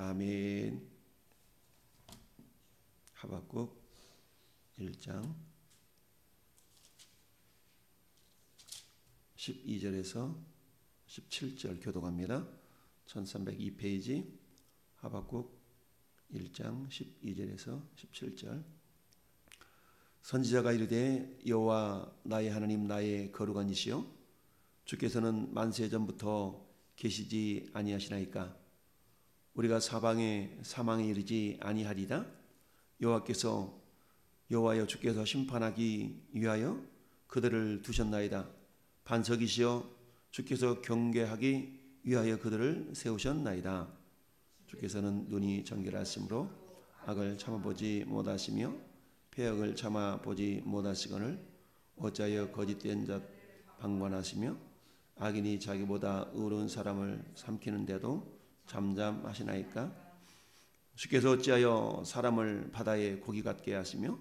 아멘. 하박국 1장 12절에서 17절 교독합니다. 1302페이지 하박국 1장 12절에서 17절. 선지자가 이르되 여호와 나의 하나님 나의 거룩한 이시여 주께서는 만세 전부터 계시지 아니하시나이까. 우리가 사방에 사망에 이르지 아니하리다. 여호와여 주께서 심판하기 위하여 그들을 두셨나이다. 반석이시여 주께서 경계하기 위하여 그들을 세우셨나이다. 주께서는 눈이 정결하심으로 악을 참아보지 못하시며 패역을 참아보지 못하시거늘 어찌하여 거짓된 자 방관하시며 악인이 자기보다 의로운 사람을 삼키는데도 잠잠하시나이까. 주께서 어찌하여 사람을 바다의 고기 같게 하시며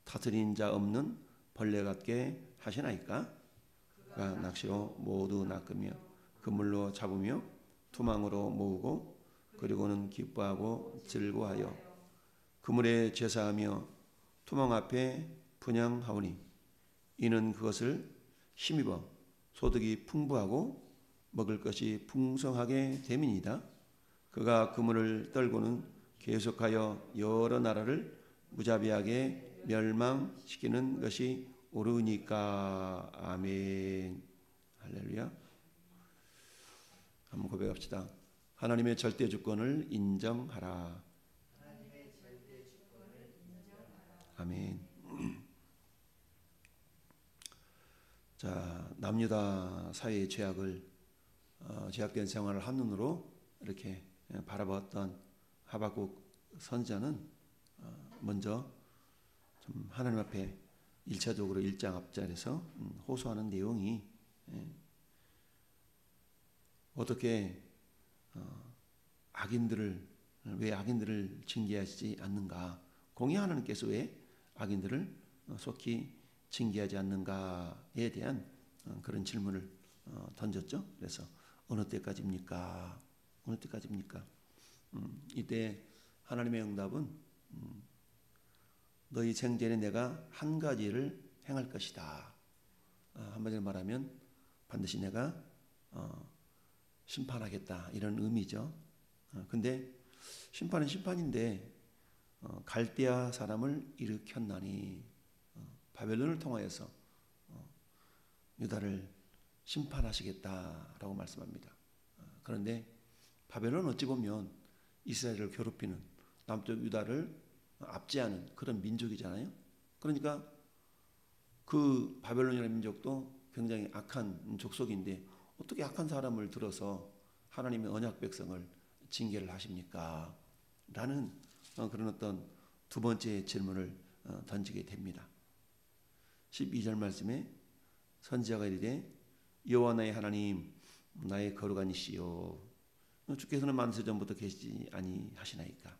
다스린 자 없는 벌레 같게 하시나이까. 그가 낚시로 모두 낚으며 그물로 잡으며 투망으로 모으고 그리고는 기뻐하고 즐거워하여 그물에 제사하며 투망 앞에 분향하오니 이는 그것을 힘입어 소득이 풍부하고 먹을 것이 풍성하게 됨이니이다. 그가 그물을 떨고는 계속하여 여러 나라를 무자비하게 멸망시키는 것이 옳으니까. 아멘. 할렐루야. 한번 고백합시다. 하나님의 절대 주권을 인정하라. 아멘. 자, 남유다 사회의 죄악된 생활을 한눈으로 이렇게 바라봤던 하박국 선지자는 먼저 좀 하나님 앞에 1차적으로 1장 앞절에서 호소하는 내용이 어떻게 왜 악인들을 징계하지 않는가, 공의 하나님께서 왜 악인들을 속히 징계하지 않는가에 대한 그런 질문을 던졌죠. 그래서 어느 때까지입니까? 어느 때까지입니까? 이때 하나님의 응답은 너희 생전에 내가 한 가지를 행할 것이다. 한마디로 말하면 반드시 내가 심판하겠다, 이런 의미죠. 근데 심판은 심판인데 갈대아 사람을 일으켰나니 바벨론을 통하여서 유다를 심판하시겠다라고 말씀합니다. 그런데 바벨론은 어찌 보면 이스라엘을 괴롭히는, 남쪽 유다를 압제하는 그런 민족이잖아요. 그러니까 그 바벨론이라는 민족도 굉장히 악한 족속인데 어떻게 악한 사람을 들어서 하나님의 언약 백성을 징계를 하십니까? 라는 그런 어떤 두 번째 질문을 던지게 됩니다. 12절 말씀에 선지자가 이르되 여호와 나의 하나님 나의 거룩한 이시여 주께서는 만세 전부터 계시지 아니하시나이까.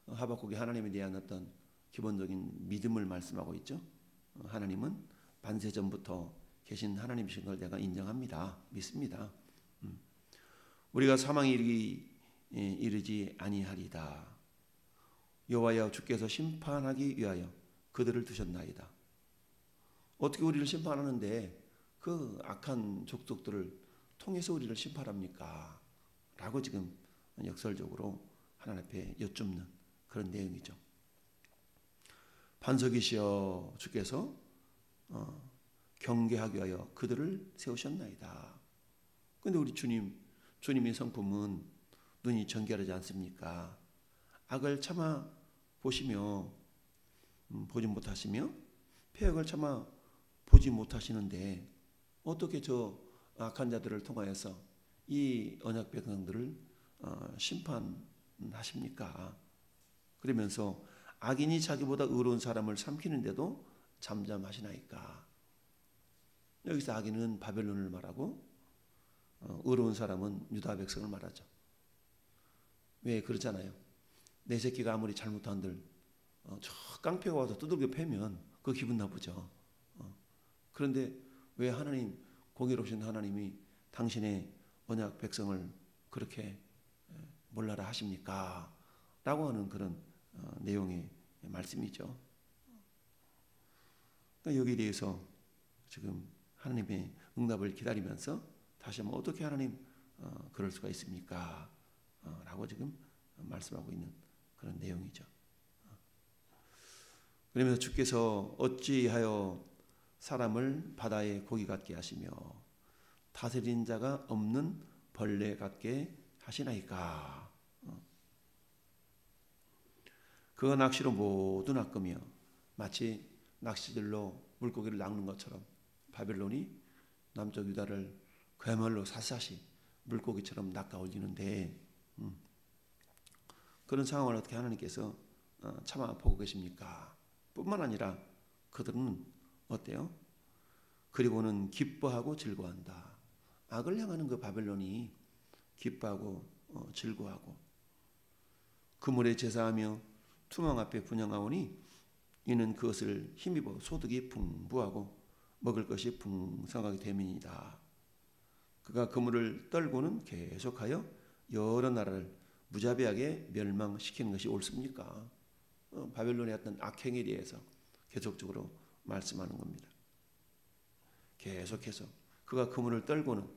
하박국이 하나님에 대한 어떤 기본적인 믿음을 말씀하고 있죠. 하나님은 만세 전부터 계신 하나님이신 걸 내가 인정합니다. 믿습니다. 우리가 사망에 이르지 아니하리다. 여호와여 주께서 심판하기 위하여 그들을 두셨나이다. 어떻게 우리를 심판하는데 그 악한 족속들을 통해서 우리를 심판합니까? 라고 지금 역설적으로 하나님 앞에 여쭙는 그런 내용이죠. 반석이시여 주께서 경계하기 위하여 그들을 세우셨나이다. 그런데 우리 주님의 성품은 눈이 정결하지 않습니까? 악을 참아 보시며 보지 못하시며 패역을 참아 보지 못하시는데 어떻게 저 악한 자들을 통하여서 이 언약 백성들을 심판하십니까? 그러면서 악인이 자기보다 의로운 사람을 삼키는데도 잠잠하시나이까? 여기서 악인은 바벨론을 말하고 의로운 사람은 유다 백성을 말하죠. 왜 그러잖아요. 내 새끼가 아무리 잘못한들 저 깡패가 와서 두들겨 패면 그 기분 나쁘죠. 그런데 왜 공의로우신 하나님이 당신의 언약 백성을 그렇게 몰라라 하십니까? 라고 하는 그런 내용의 말씀이죠. 그러니까 여기에 대해서 지금 하나님의 응답을 기다리면서 다시 한번 어떻게 하나님 그럴 수가 있습니까? 라고 지금 말씀하고 있는 그런 내용이죠. 그러면서 주께서 어찌하여 사람을 바다의 고기 같게 하시며 다스린 자가 없는 벌레 같게 하시나이까. 그 낚시로 모두 낚으며 마치 낚시들로 물고기를 낚는 것처럼 바벨론이 남쪽 유다를 그야말로 사사시 물고기처럼 낚아 올리는데 그런 상황을 어떻게 하나님께서 참아 보고 계십니까? 뿐만 아니라 그들은 어때요? 그리고는 기뻐하고 즐거워한다. 악을 향하는 그 바벨론이 기뻐하고 즐거워하고 그물에 제사하며 투망 앞에 분향하오니 이는 그것을 힘입어 소득이 풍부하고 먹을 것이 풍성하게 됨이니이다. 그가 그물을 떨고는 계속하여 여러 나라를 무자비하게 멸망시키는 것이 옳습니까? 바벨론의 어떤 악행에 대해서 계속적으로 말씀하는 겁니다. 계속해서 그가 그물을 떨고는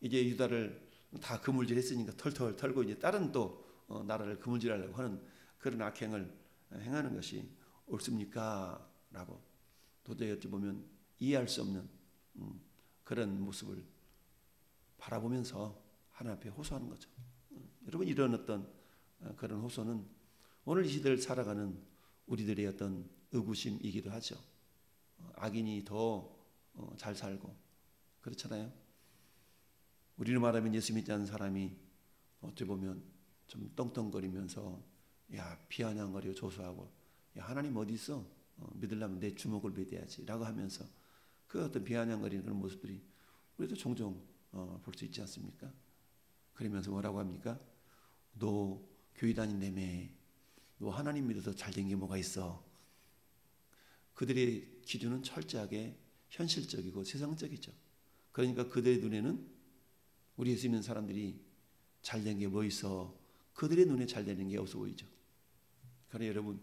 이제 유다를 다 그물질했으니까 털털 털고 이제 다른 또 나라를 그물질하려고 하는 그런 악행을 행하는 것이 옳습니까? 라고 도저히 어찌 보면 이해할 수 없는 그런 모습을 바라보면서 하나님 앞에 호소하는 거죠. 여러분 이런 어떤 그런 호소는 오늘 이 시대를 살아가는 우리들의 어떤 의구심이기도 하죠. 악인이 더 잘 살고 그렇잖아요. 우리로 말하면 예수 믿지 않는 사람이 어찌 보면 좀 떵떵거리면서 야 비아냥거리고 조소하고 야 하나님 어디 있어? 믿으려면 내 주먹을 믿어야지 라고 하면서 그 어떤 비아냥거리는 그런 모습들이 우리도 종종 볼 수 있지 않습니까? 그러면서 뭐라고 합니까? 너 교회 다닌다며 너 하나님 믿어서 잘된 게 뭐가 있어? 그들의 기준은 철저하게 현실적이고 세상적이죠. 그러니까 그들의 눈에는 우리 예수 믿는 사람들이 잘된 게 뭐 있어? 그들의 눈에 잘되는 게 없어 보이죠. 그러나 여러분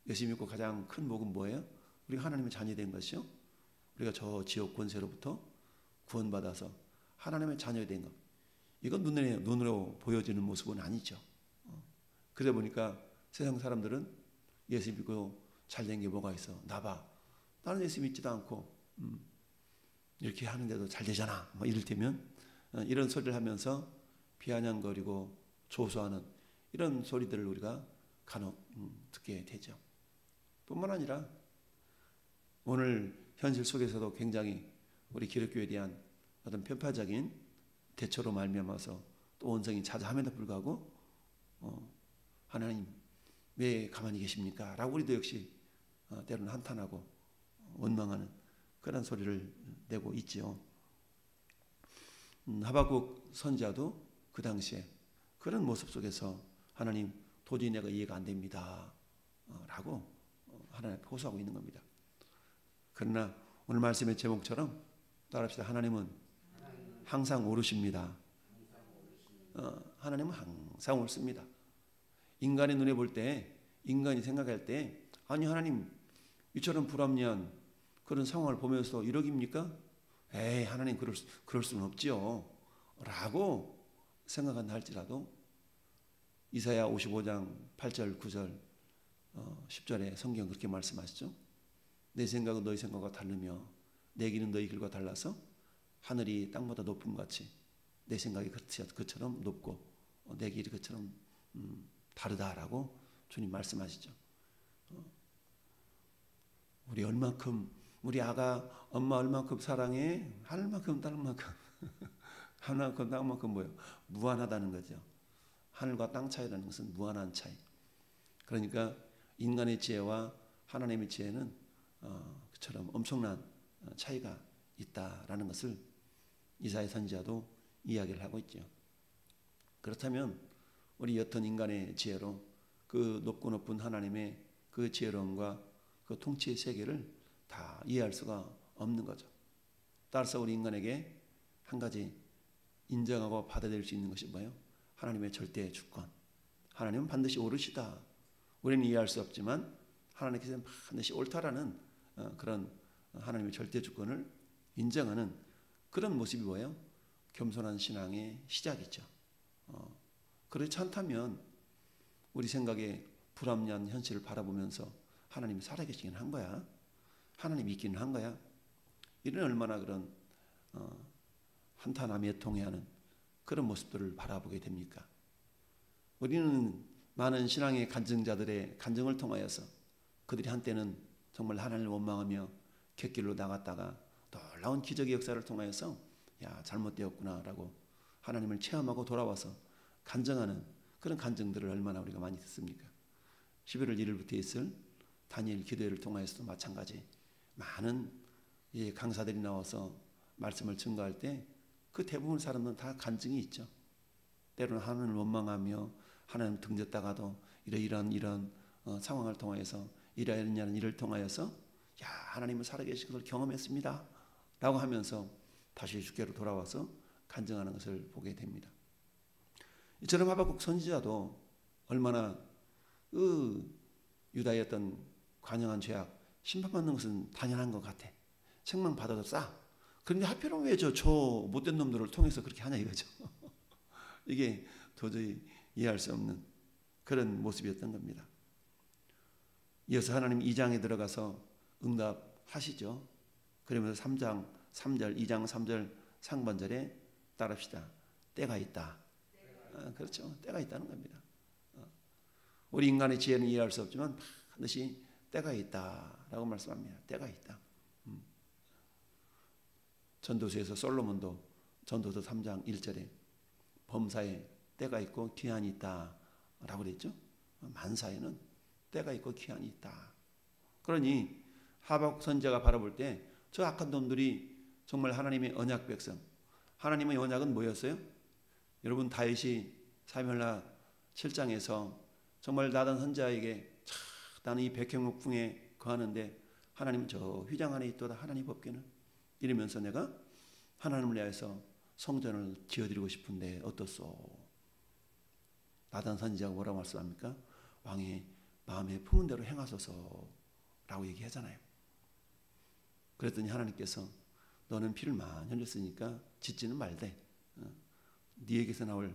예수 믿고 가장 큰 복은 뭐예요? 우리가 하나님의 자녀된 것이요. 우리가 저 지옥 권세로부터 구원받아서 하나님의 자녀된 것. 이건 눈으로 보여지는 모습은 아니죠. 그러다 보니까 세상 사람들은 예수 믿고 잘된 게 뭐가 있어? 나봐. 나는 예수 믿지도 않고 이렇게 하는데도 잘 되잖아. 뭐 이를테면 이런 소리를 하면서 비아냥거리고 조소하는 이런 소리들을 우리가 간혹 듣게 되죠. 뿐만 아니라 오늘 현실 속에서도 굉장히 우리 기독교에 대한 어떤 편파적인 대처로 말미암아서 또 원성이 자자함에도 불구하고 하나님 왜 가만히 계십니까? 라고 우리도 역시 때로는 한탄하고 원망하는 그런 소리를 내고 있지요. 하박국 선지자도 그 당시에 그런 모습 속에서 하나님 도저히 내가 이해가 안 됩니다 라고 하나님 앞에 호소하고 있는 겁니다. 그러나 오늘 말씀의 제목처럼 따라합시다. 하나님은 항상 옳으십니다. 하나님은 항상 옳습니다. 인간의 눈에 볼 때 인간이 생각할 때 아니 하나님 이처럼 불합리한 그런 상황을 보면서 이러깁니까? 에이 하나님 그럴 수는 없지요 라고 생각한다 할지라도 이사야 55장 8절 9절 10절에 성경 그렇게 말씀하시죠. 내 생각은 너희 생각과 다르며 내 길은 너희 길과 달라서 하늘이 땅보다 높음 같이 내 생각이 그처럼 높고 내 길이 그처럼 다르다라고 주님 말씀하시죠. 우리 얼만큼 우리 아가 엄마 얼만큼 사랑해? 하늘만큼 땅만큼 하늘만큼 땅만큼 뭐예요? 무한하다는 거죠. 하늘과 땅 차이라는 것은 무한한 차이. 그러니까 인간의 지혜와 하나님의 지혜는 그처럼 엄청난 차이가 있다라는 것을 이사야 선지자도 이야기를 하고 있죠. 그렇다면 우리 여튼 인간의 지혜로 그 높고 높은 하나님의 그 지혜로움과 그 통치의 세계를 다 이해할 수가 없는 거죠. 따라서 우리 인간에게 한 가지 인정하고 받아들일 수 있는 것이 뭐예요? 하나님의 절대 주권, 하나님은 반드시 옳으시다. 우리는 이해할 수 없지만 하나님께서는 반드시 옳다라는 그런 하나님의 절대 주권을 인정하는 그런 모습이 뭐예요? 겸손한 신앙의 시작이죠. 그렇지 않다면 우리 생각에 불합리한 현실을 바라보면서 하나님이 살아계시긴 한 거야. 하나님이 있기는 한 거야. 이런 얼마나 그런 한탄하며 통해하는 그런 모습들을 바라보게 됩니까? 우리는 많은 신앙의 간증자들의 간증을 통하여서 그들이 한때는 정말 하나님을 원망하며 객길로 나갔다가 놀라운 기적의 역사를 통하여서 야, 잘못되었구나라고 하나님을 체험하고 돌아와서 간증하는 그런 간증들을 얼마나 우리가 많이 듣습니까? 11월 1일부터 있을 다니엘 기도회를 통하여서도 마찬가지 많은 강사들이 나와서 말씀을 증거할 때 그 대부분 사람들은 다 간증이 있죠. 때로는 하나님을 원망하며 하나님 등졌다가도 이런 상황을 통하여서 이러이러한 일을 통하여서 야, 하나님은 살아계신 것을 경험했습니다 라고 하면서 다시 주께로 돌아와서 간증하는 것을 보게 됩니다. 이처럼 하박국 선지자도 얼마나 유다의 어떤 관영한 죄악 심판받는 것은 당연한 것 같아. 책망받아도 싸. 그런데 하필이면 왜 저 못된 놈들을 통해서 그렇게 하냐 이거죠. 이게 도저히 이해할 수 없는 그런 모습이었던 겁니다. 이어서 하나님 2장에 들어가서 응답하시죠. 그러면서 3장 3절, 2장 3절 상반절에 따릅시다. 때가 있다. 그렇죠. 때가 있다는 겁니다. 우리 인간의 지혜는 이해할 수 없지만 반드시 때가 있다라고 말씀합니다. 때가 있다. 전도서에서 솔로몬도 전도서 3장 1절에 범사에 때가 있고 기한이 있다라고 그랬죠. 만사에는 때가 있고 기한이 있다. 그러니 하박국 선지자가 바라볼 때 저 악한 놈들이 정말 하나님의 언약 백성, 하나님의 언약은 뭐였어요? 여러분 다윗이 사무엘하 7장에서 정말 나단 선지자에게 나는 이 백향목궁에 거하는데 하나님은 저 휘장 안에 있도다 하나님 법궤는 이러면서 내가 하나님을 위하여서 성전을 지어드리고 싶은데 어떻소? 나단 선지자가 뭐라고 말씀합니까? 왕의 마음에 품은 대로 행하소서라고 얘기하잖아요. 그랬더니 하나님께서 너는 피를 많이 흘렸으니까 짓지는 말되 네에게서 나올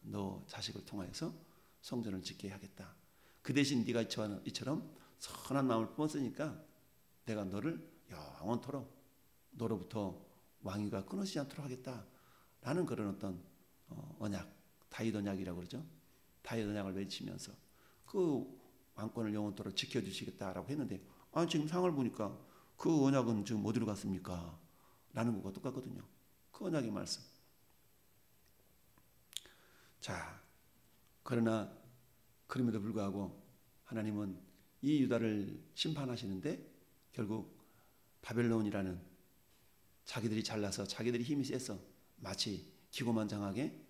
너 자식을 통하여서 성전을 짓게 하겠다. 그 대신 네가 이처럼 선한 마음을 품었으니까 내가 너를 영원토록 너로부터 왕위가 끊어지지 않도록 하겠다라는 그런 어떤 언약, 다윗 언약이라고 그러죠. 다윗 언약을 외치면서 그 왕권을 영원토록 지켜주시겠다라고 했는데 지금 상황을 보니까 그 언약은 지금 어디로 갔습니까? 라는 것과 똑같거든요. 그 언약의 말씀. 자, 그러나 그럼에도 불구하고 하나님은 이 유다를 심판하시는데 결국 바벨론이라는 자기들이 잘나서 자기들이 힘이 세서 마치 기고만장하게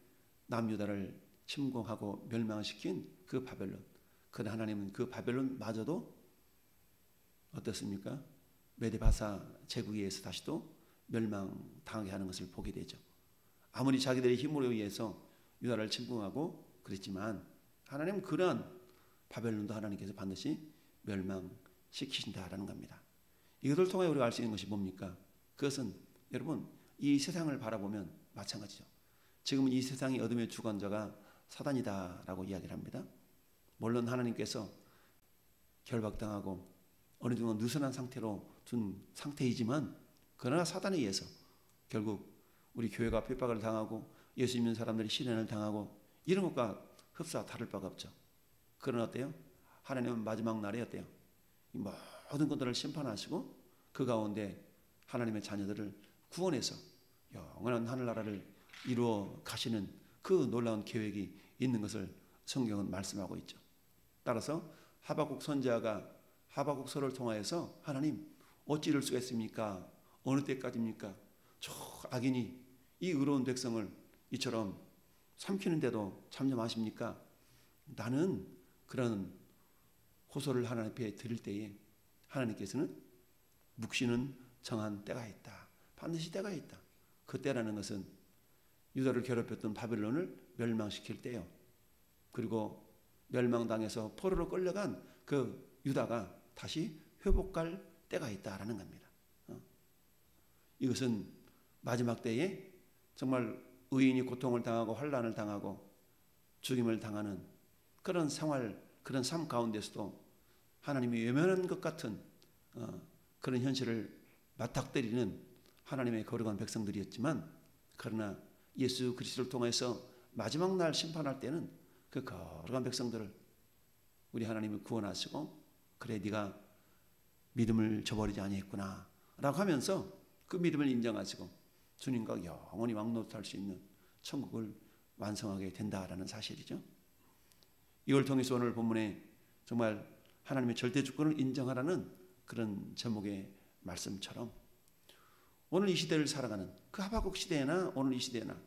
남유다를 침공하고 멸망시킨 그 바벨론. 그러나 하나님은 그 바벨론마저도 어떻습니까? 메데바사 제국에 의해서 다시 또 멸망당하게 하는 것을 보게 되죠. 아무리 자기들의 힘으로 의해서 유다를 침공하고 그랬지만 하나님은 그러한 바벨론도 하나님께서 반드시 멸망시키신다라는 겁니다. 이것을 통해 우리가 알 수 있는 것이 뭡니까? 그것은 여러분 이 세상을 바라보면 마찬가지죠. 지금은 이 세상의 어둠의 주관자가 사단이다라고 이야기를 합니다. 물론 하나님께서 결박당하고 어느 정도 느슨한 상태로 둔 상태이지만 그러나 사단에 의해서 결국 우리 교회가 핍박을 당하고 예수 믿는 사람들이 시련을 당하고 이런 것과 흡사 다를 바가 없죠. 그러나 어때요? 하나님은 마지막 날에 어때요? 이 모든 것들을 심판하시고 그 가운데 하나님의 자녀들을 구원해서 영원한 하늘나라를 이루어 가시는 그 놀라운 계획이 있는 것을 성경은 말씀하고 있죠. 따라서 하박국 선지자가 하박국서를 통하여서 하나님 어찌 이럴 수가 있습니까? 어느 때까지입니까? 저 악인이 이 의로운 백성을 이처럼 삼키는데도 잠잠하십니까? 나는 그런 호소를 하나님 앞에 드릴 때에 하나님께서는 묵시는 정한 때가 있다. 반드시 때가 있다. 그 때라는 것은 유다를 괴롭혔던 바벨론을 멸망시킬 때요. 그리고 멸망당해서 포로로 끌려간 그 유다가 다시 회복할 때가 있다라는 겁니다. 이것은 마지막 때에 정말 의인이 고통을 당하고 환난을 당하고 죽임을 당하는 그런 생활, 그런 삶 가운데서도 하나님이 외면한 것 같은 그런 현실을 맞닥뜨리는 하나님의 거룩한 백성들이었지만, 그러나 예수 그리스도를 통해서 마지막 날 심판할 때는 그 거룩한 백성들을 우리 하나님이 구원하시고, 그래 네가 믿음을 저버리지 아니했구나 라고 하면서 그 믿음을 인정하시고 주님과 영원히 왕노릇할 수 있는 천국을 완성하게 된다라는 사실이죠. 이걸 통해서 오늘 본문에 정말 하나님의 절대 주권을 인정하라는 그런 제목의 말씀처럼 오늘 이 시대를 살아가는 그 하박국 시대나 오늘 이 시대나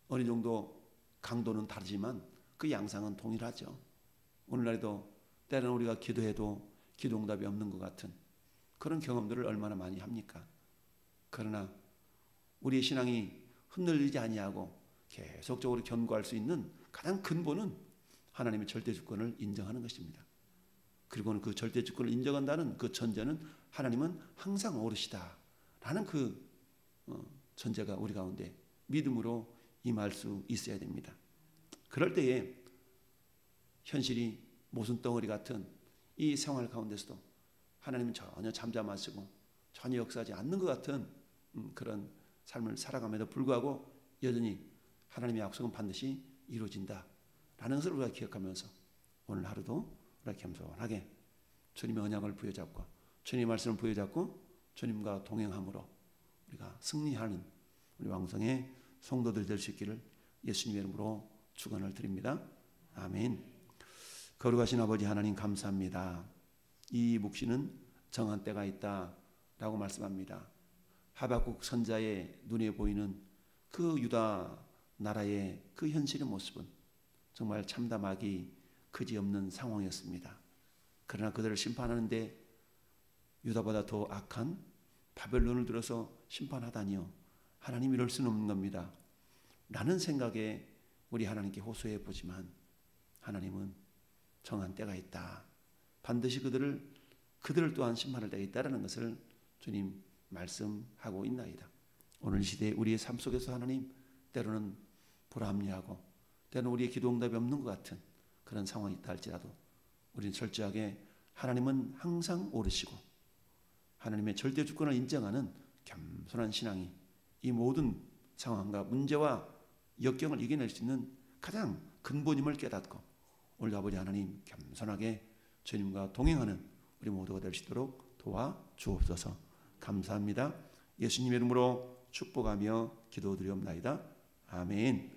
어느 정도 강도는 다르지만 그 양상은 동일하죠. 오늘날에도 때로는 우리가 기도해도 기도 응답이 없는 것 같은 그런 경험들을 얼마나 많이 합니까? 그러나 우리의 신앙이 흔들리지 아니하고 계속적으로 견고할 수 있는 가장 근본은 하나님의 절대 주권을 인정하는 것입니다. 그리고는 그 절대 주권을 인정한다는 그 전제는 하나님은 항상 오르시다라는 그 전제가 우리 가운데 믿음으로 임할 수 있어야 됩니다. 그럴 때에 현실이 모순덩어리 같은 이 생활 가운데서도 하나님은 전혀 잠잠하시고 전혀 역사하지 않는 것 같은 그런 삶을 살아감에도 불구하고 여전히 하나님의 약속은 반드시 이루어진다라는 것을 우리가 기억하면서 오늘 하루도 우리가 겸손하게 주님의 언약을 부여잡고 주님의 말씀을 부여잡고 주님과 동행함으로 우리가 승리하는 우리 왕성의 성도들 될 수 있기를 예수님의 이름으로 축원을 드립니다. 아멘. 거룩하신 아버지 하나님 감사합니다. 이 묵시는 정한 때가 있다라고 말씀합니다. 하박국 선자의 눈에 보이는 그 유다 나라의 그 현실의 모습은 정말 참담하기 그지없는 상황이었습니다. 그러나 그들을 심판하는데 유다보다 더 악한 바벨론을 들어서 심판하다니요, 하나님 이럴 수는 없는 겁니다 라는 생각에 우리 하나님께 호소해 보지만 하나님은 정한 때가 있다, 반드시 그들을 또한 심판할 때가 있다라는 것을 주님 말씀하고 있나이다. 오늘 시대에 우리의 삶 속에서 하나님 때로는 불합리하고 때로는 우리의 기도 응답이 없는 것 같은 그런 상황이 있다 할지라도 우리는 철저하게 하나님은 항상 오르시고 하나님의 절대 주권을 인정하는 겸손한 신앙이 이 모든 상황과 문제와 역경을 이겨낼 수 있는 가장 근본임을 깨닫고 오늘 아버지 하나님 겸손하게 주님과 동행하는 우리 모두가 될 수 있도록 도와주옵소서. 감사합니다. 예수님의 이름으로 축복하며 기도드리옵나이다. 아멘.